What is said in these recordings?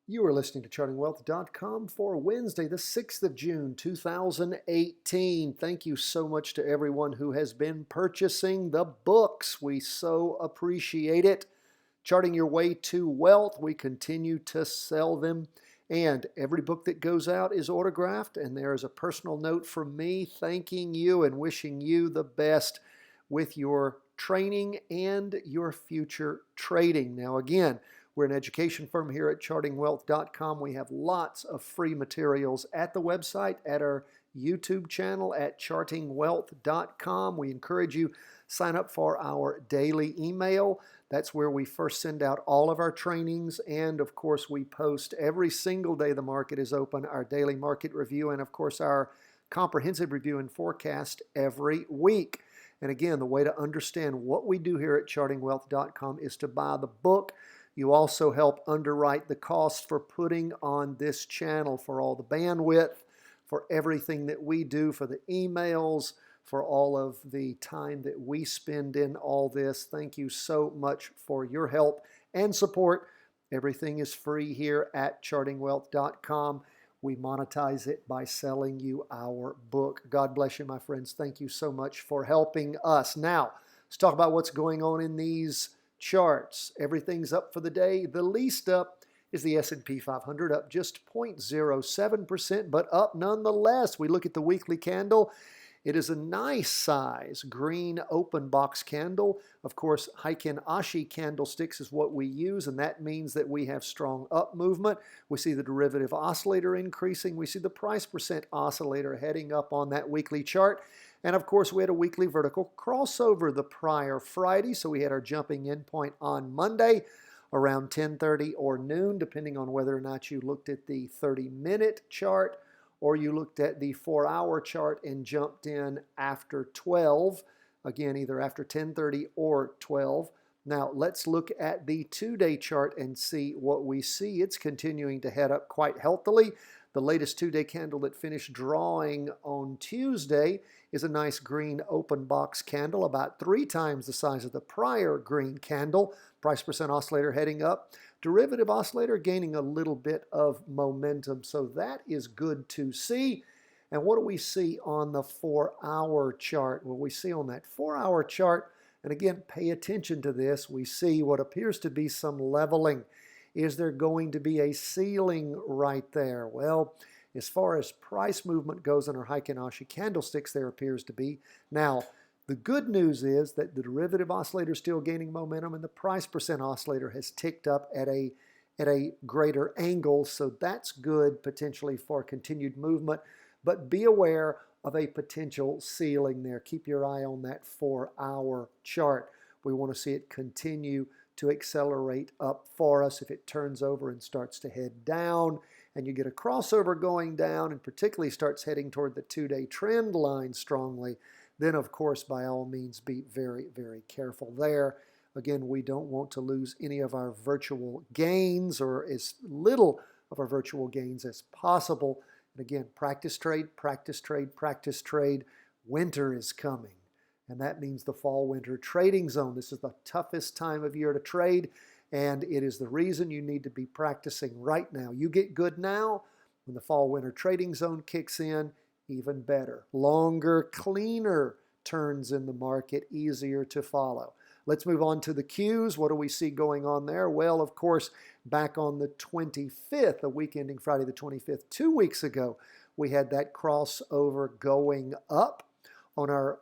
You are listening to chartingwealth.com for Wednesday, the 6th of June, 2018. Thank you so much to everyone who has been purchasing the books. We so appreciate it. Charting Your Way to Wealth, we continue to sell them. And every book that goes out is autographed, and there is a personal note from me thanking you and wishing you the best with your training and your future trading. Now, again, we're an education firm here at chartingwealth.com. We have lots of free materials at the website, at our YouTube channel at chartingwealth.com. We encourage you sign up for our daily email. That's where we first send out all of our trainings, and of course we post every single day the market is open, our daily market review, and of course our comprehensive review and forecast every week. And again, the way to understand what we do here at chartingwealth.com is to buy the book. You also help underwrite the cost for putting on this channel, for all the bandwidth, for everything that we do, for the emails, for all of the time that we spend in all this. Thank you so much for your help and support. Everything is free here at chartingwealth.com. We monetize it by selling you our book. God bless you, my friends. Thank you so much for helping us. Now, let's talk about what's going on in these charts. Everything's up for the day. The least up is the S&P 500, up just 0.07%, but up nonetheless. We look at the weekly candle. It is a nice size green open box candle. Of course, Heikin Ashi candlesticks is what we use, and that means that we have strong up movement. We see the derivative oscillator increasing. We see the price percent oscillator heading up on that weekly chart. And of course, we had a weekly vertical crossover the prior Friday, so we had our jumping in point on Monday around 10:30 or noon, depending on whether or not you looked at the 30-minute chart or you looked at the 4-hour chart and jumped in after 12, again, either after 10:30 or 12. Now, let's look at the 2-day chart and see what we see. It's continuing to head up quite healthily. The latest 2-day candle that finished drawing on Tuesday is a nice green open box candle, about 3 times the size of the prior green candle. Price percent oscillator heading up. Derivative oscillator gaining a little bit of momentum, so that is good to see. And what do we see on the 4-hour chart? Well, we see on that 4-hour chart, and again, pay attention to this, we see what appears to be some leveling. Is there going to be a ceiling right there? Well, as far as price movement goes on our Heikin Ashi candlesticks, there appears to be. Now, the good news is that the derivative oscillator is still gaining momentum, and the price percent oscillator has ticked up at a greater angle, so that's good potentially for continued movement. But be aware of a potential ceiling there. Keep your eye on that 4-hour chart. We want to see it continue to accelerate up for us. If it turns over and starts to head down and you get a crossover going down and particularly starts heading toward the 2-day trend line strongly, then of course by all means be very, very careful there. Again, we don't want to lose any of our virtual gains, or as little of our virtual gains as possible. And again, practice trade, practice trade, practice trade. Winter is coming, and that means the fall-winter trading zone. This is the toughest time of year to trade, and it is the reason you need to be practicing right now. You get good now, when the fall-winter trading zone kicks in, even better. Longer, cleaner turns in the market, easier to follow. Let's move on to the Qs. What do we see going on there? Well, of course, back on the 25th, a week ending Friday the 25th, 2 weeks ago, we had that crossover going up on our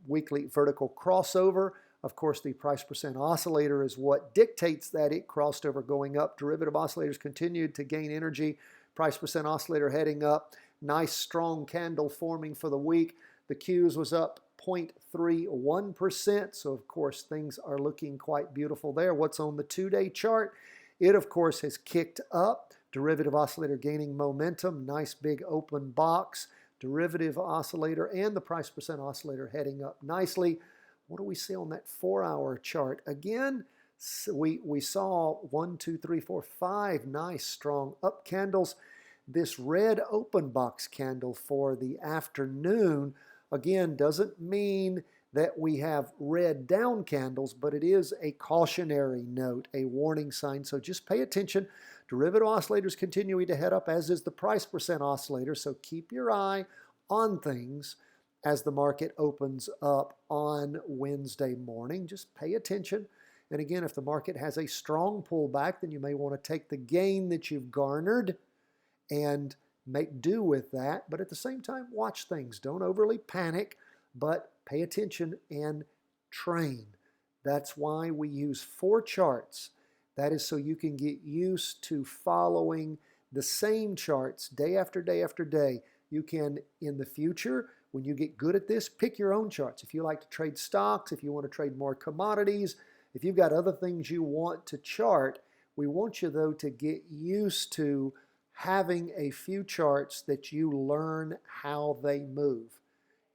weekly vertical crossover. Of course, the price percent oscillator is what dictates that it crossed over going up. Derivative oscillators continued to gain energy. Price percent oscillator heading up. Nice strong candle forming for the week. The Qs was up 0.31%, so of course things are looking quite beautiful there. What's on the 2-day chart? It of course has kicked up. Derivative oscillator gaining momentum. Nice big open box. Derivative oscillator and the price percent oscillator heading up nicely. What do we see on that 4-hour chart? Again, we saw 1, 2, 3, 4, 5 nice strong up candles. This red open box candle for the afternoon, again, doesn't mean that we have red down candles, but it is a cautionary note, a warning sign. So just pay attention Derivative oscillators continuing to head up, as is the price percent oscillator. So keep your eye on things as the market opens up on Wednesday morning. Just pay attention. And again, if the market has a strong pullback, then you may want to take the gain that you've garnered and make do with that. But at the same time, watch things. Don't overly panic, but pay attention and train. That's why we use 4 charts. That is so you can get used to following the same charts day after day after day. You can, in the future, when you get good at this, pick your own charts. If you like to trade stocks, if you want to trade more commodities, if you've got other things you want to chart, we want you, though, to get used to having a few charts that you learn how they move.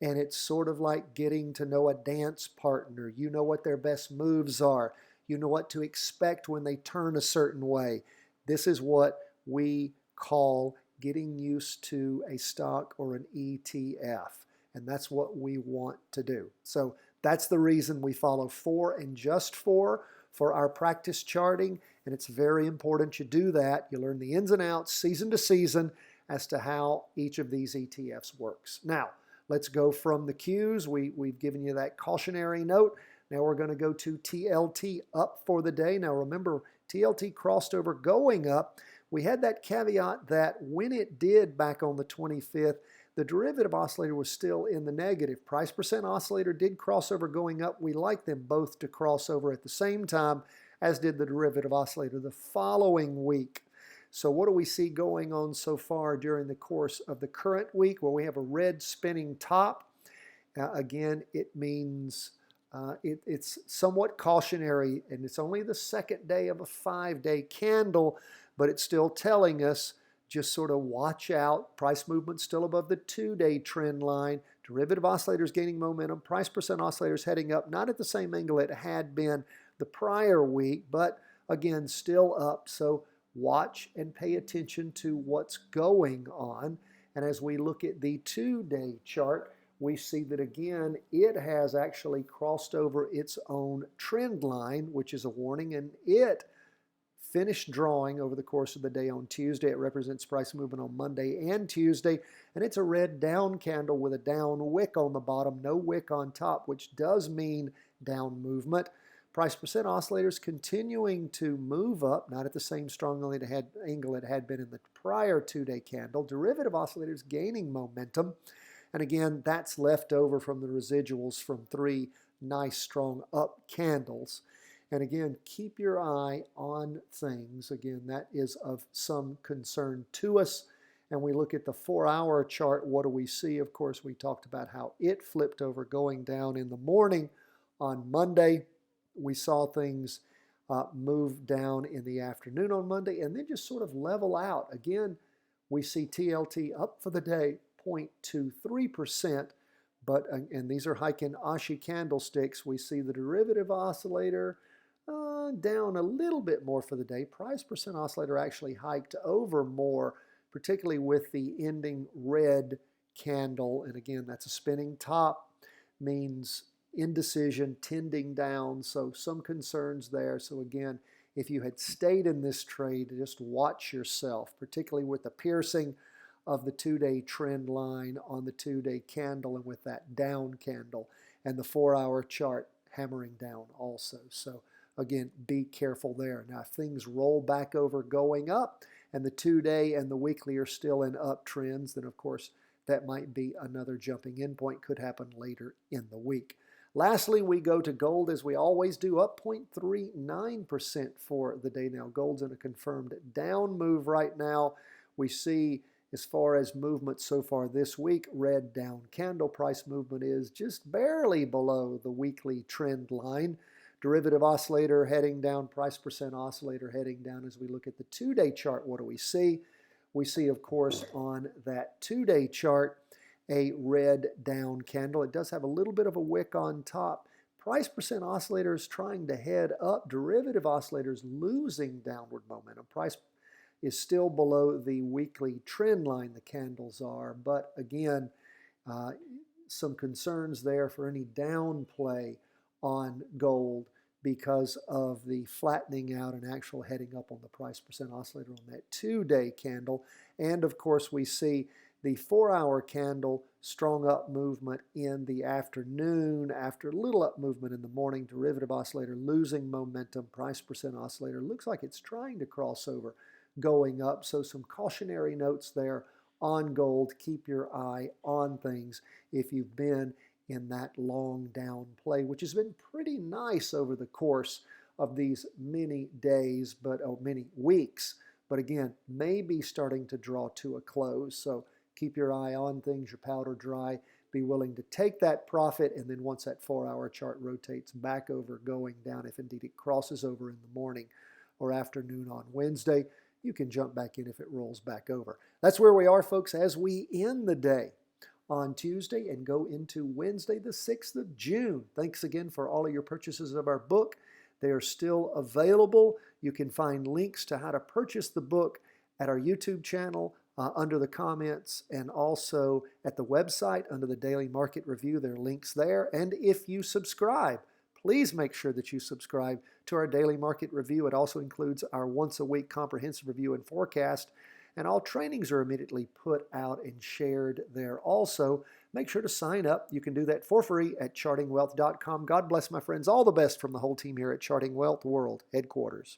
And it's sort of like getting to know a dance partner. You know what their best moves are. You know what to expect when they turn a certain way. This is what we call getting used to a stock or an ETF. And that's what we want to do. So that's the reason we follow 4 and just 4 for our practice charting. And it's very important you do that. You learn the ins and outs, season to season, as to how each of these ETFs works. Now, let's go from the Qs. We've given you that cautionary note. Now we're going to go to TLT up for the day. Now remember, TLT crossed over going up. We had that caveat that when it did back on the 25th, the derivative oscillator was still in the negative. Price percent oscillator did cross over going up. We like them both to cross over at the same time, as did the derivative oscillator the following week. So what do we see going on so far during the course of the current week? Well, we have a red spinning top. Again, it means it's somewhat cautionary, and it's only the second day of a 5-day candle, but it's still telling us just sort of watch out. Price movement still above the 2-day trend line. Derivative oscillators gaining momentum. Price percent oscillators heading up, not at the same angle it had been the prior week, but again, still up. So watch and pay attention to what's going on. And as we look at the 2-day chart, we see that again, it has actually crossed over its own trend line, which is a warning, and it finished drawing over the course of the day on Tuesday. It represents price movement on Monday and Tuesday, and it's a red down candle with a down wick on the bottom, no wick on top, which does mean down movement. Price percent oscillators continuing to move up, not at the same strong angle it had been in the prior 2-day candle. Derivative oscillators gaining momentum. And again, that's left over from the residuals from 3 nice strong up candles. And again, keep your eye on things. Again, that is of some concern to us. And we look at the 4-hour chart. What do we see? Of course, we talked about how it flipped over going down in the morning on Monday. We saw things move down in the afternoon on Monday and then just sort of level out. Again, we see TLT up for the day 0.23%, and these are Heiken Ashi candlesticks. We see the derivative oscillator down a little bit more for the day. Price percent oscillator actually hiked over more, particularly with the ending red candle. And again, that's a spinning top, means indecision, tending down, so some concerns there. So again, if you had stayed in this trade, just watch yourself, particularly with the piercing of the 2-day trend line on the 2-day candle and with that down candle, and the 4-hour chart hammering down also. So again, be careful there. Now, if things roll back over going up and the 2-day and the weekly are still in uptrends, then of course that might be another jumping in point. Could happen later in the week. Lastly, we go to gold as we always do, up 0.39% for the day. Now, gold's in a confirmed down move right now. We see, as far as movement so far this week, red down candle. Price movement is just barely below the weekly trend line. Derivative oscillator heading down, price percent oscillator heading down. As we look at the 2-day chart, what do we see? We see, of course, on that 2-day chart, a red down candle. It does have a little bit of a wick on top. Price percent oscillator is trying to head up. Derivative oscillators losing downward momentum. Price is still below the weekly trend line, the candles are, but again, some concerns there for any down play on gold because of the flattening out and actual heading up on the price percent oscillator on that 2-day candle. And of course, we see the 4-hour candle, strong up movement in the afternoon after little up movement in the morning. Derivative oscillator losing momentum. Price percent oscillator looks like it's trying to cross over, going up. So some cautionary notes there on gold. Keep your eye on things if you've been in that long down play, which has been pretty nice over the course of these many days, but many weeks. But again, may be starting to draw to a close. So keep your eye on things, your powder dry. Be willing to take that profit, and then once that 4-hour chart rotates back over, going down, if indeed it crosses over in the morning or afternoon on Wednesday, you can jump back in if it rolls back over. That's where we are, folks, as we end the day on Tuesday and go into Wednesday, the 6th of June. Thanks again for all of your purchases of our book. They are still available. You can find links to how to purchase the book at our YouTube channel under the comments, and also at the website under the Daily Market Review. There are links there. And if you subscribe, please make sure that you subscribe to our Daily Market Review. It also includes our once-a-week comprehensive review and forecast. And all trainings are immediately put out and shared there also. Make sure to sign up. You can do that for free at chartingwealth.com. God bless, my friends. All the best from the whole team here at Charting Wealth World Headquarters.